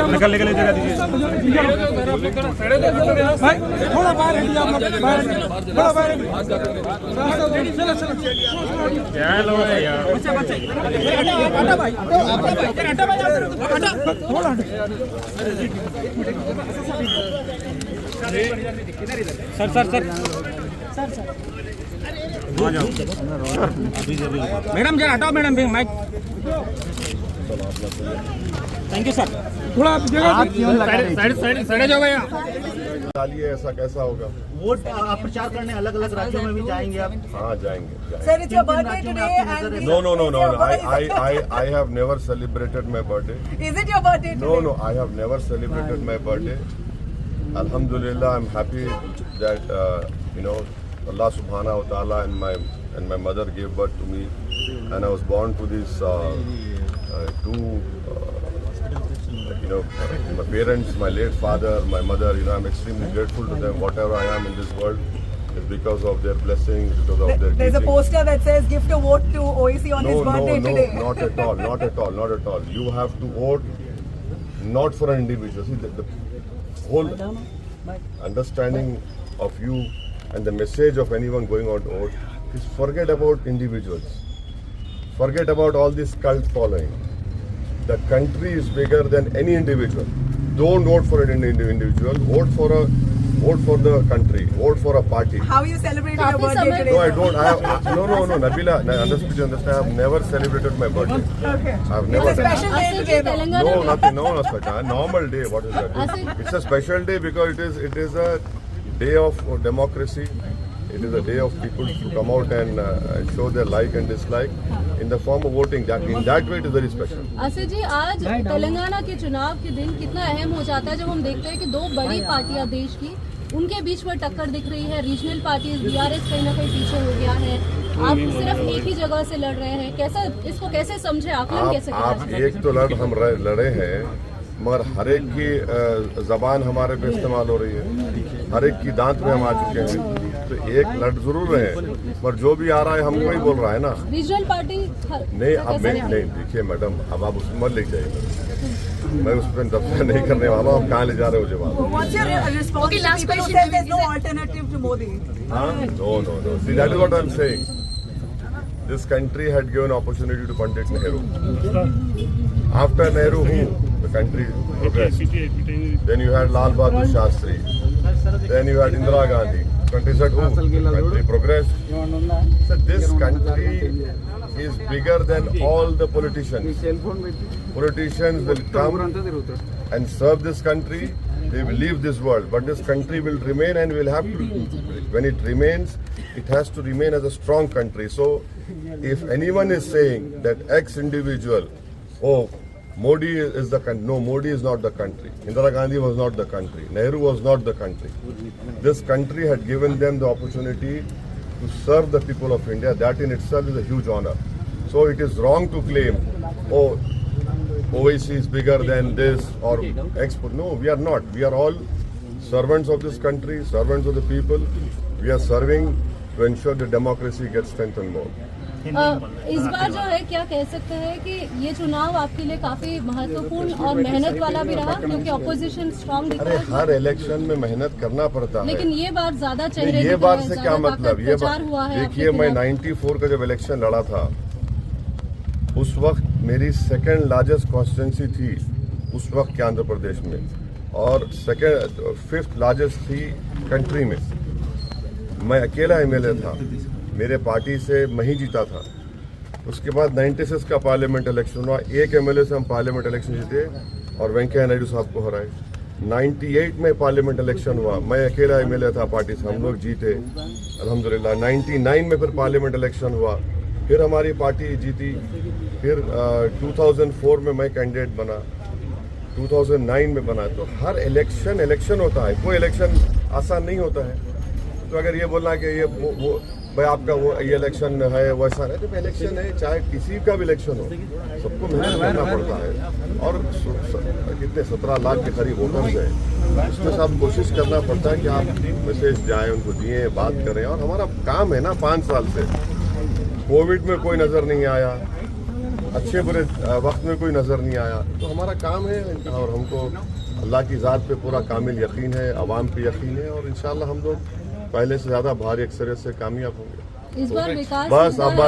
निकल निकल जगह दीजिए भाई, थोड़ा बाहर हटिए आप लोग, बाहर थोड़ा बाहर क्या लोग है यार, बच्चे बच्चे हटा भाई, हटा भाई, हटा थोड़ा sir sir sir sir sir आ जाओ मैडम, जरा हटाओ madam mic. Thank you sir, थोड़ा आप साइड जाओ भैया। डालिए, ऐसा कैसा होगा? वोट आप प्रचार करने अलग अलग राज्यों में भी जाएंगे आप? हाँ जाएंगे। Sir, it's your birthday today and No. I have never celebrated my birthday. Is it your birthday today? No. I have never celebrated my birthday. Alhamdulillah, I'm happy that Allah Subhanahu wa Taala and my mother gave birth to me, and I was born to these two. My parents, my late father, my mother, I'm extremely grateful to them. Whatever I am in this world is because of their blessings, because of their There's a teaching. poster that says gift a vote to OIC on his birthday today. No, not at all. You have to vote not for an individual. See, the whole understanding of you and the message of anyone going out to vote is forget about individuals. Forget about all this cult following. The country is bigger than any individual. Don't vote for an individual. Vote for the country. Vote for a party. How are you celebrating your birthday today? No, I don't. No, Nabila. Understand. I have never celebrated my birthday. Okay. I have never It's a done. special day today. No, nothing. No, special. Normal day. What is that? It's a special day because it is a day of democracy. It is a day of people to come out and show their like and dislike in the form of voting. In that way, it is very special. Asif जी, आज तेलंगाना के चुनाव के दिन कितना अहम हो जाता है जब हम देखते हैं कि दो बड़ी पार्टियां देश की, उनके बीच में टक्कर दिख रही है। रीजनल पार्टीज बीआरएस कहीं ना कहीं पीछे हो गया है, आप सिर्फ एक ही जगह से लड़ रहे हैं। कैसा इसको कैसे समझे, आकलन कैसे करें? आप एक तो हम लड़े हैं, मगर हर एक की जबान हमारे पे इस्तेमाल हो रही है, हर एक की दांत में हम आ चुके हैं, तो एक लड़ जरूर रहे हैं, पर जो भी आ रहा है हमको ही बोल रहा है ना। रीजनल पार्टी नहीं, अब नहीं देखिए मैडम, अब आप उसमें मत ले जाइए, मैं उस पर दफ्तर नहीं करने वाला हूँ। कहाँ ले जा रहे हो जवाब? What's your response to people who say there's no alternative to Modi? No. See, that is what I'm saying. This country had given opportunity to Pandit Nehru. After Nehru, the country progressed. Then you had Lal Bahadur Shastri. Then you had Indira Gandhi. Country said, country progressed. So this country is bigger than all the politicians. Politicians will come and serve this country. They will leave this world, but this country will remain and will have to. When it remains, it has to remain as a strong country. So, if anyone is saying that X individual, Modi is the country. No, Modi is not the country. Indira Gandhi was not the country. Nehru was not the country. This country had given them the opportunity to serve the people of India. That in itself is a huge honor. So it is wrong to claim, OIC is bigger than this or export. No, we are not. We are all servants of this country, servants of the people. We are serving to ensure the democracy gets strengthened more. इस बार जो है क्या कह सकते हैं कि ये चुनाव आपके लिए काफी महत्वपूर्ण और मेहनत वाला भी रहा, क्योंकि ऑपोजिशन स्ट्रांग दिख रहा है। हर इलेक्शन में मेहनत करना पड़ता है, लेकिन ये बार ज्यादा चेहरे ये बात से क्या मतलब? ये हुआ है। देखिए, मैं 94 का जब इलेक्शन लड़ा था, उस वक्त मेरी सेकेंड लार्जेस्ट कॉन्स्टिट्यूंसी थी उस वक्त के आंध्र प्रदेश में, और फिफ्थ लार्जेस्ट थी कंट्री में। मैं अकेला एमएलए था, मेरे पार्टी से मैं ही जीता था। उसके बाद 96 का पार्लियामेंट इलेक्शन हुआ, एक एमएलए से हम पार्लियामेंट इलेक्शन जीते और वेंकैया नायडू साहब को हराए। 98 में पार्लियामेंट इलेक्शन हुआ, मैं अकेला एमएलए था पार्टी से, हम लोग जीते अल्हम्दुलिल्लाह। 99 में फिर पार्लियामेंट इलेक्शन हुआ, फिर हमारी पार्टी जीती। फिर 2004 में मैं कैंडिडेट बना, 2009 में बना। तो हर इलेक्शन होता है, कोई इलेक्शन आसान नहीं होता है। तो अगर ये बोलना कि ये वो भाई आपका वो ये इलेक्शन है वैसा नहीं, जब इलेक्शन है चाहे किसी का भी इलेक्शन हो सबको मेहनत करना पड़ता है। और कितने 17 लाख के करीब वोटर्स है, उसके साथ कोशिश करना पड़ता है कि आप मैसेज जाए उनको दिए, बात करें। और हमारा काम है ना, 5 साल से कोविड में कोई नज़र नहीं आया, अच्छे बुरे वक्त में कोई नज़र नहीं आया, तो हमारा काम है। और हमको अल्लाह की ज़ात पे पूरा कामिल यकीन है, अवाम पे यकीन है, और इंशाल्लाह हम लोग पहले से ज़्यादा भारी अक्सरियत से कामयाब होंगे। इस बार विकास बस अब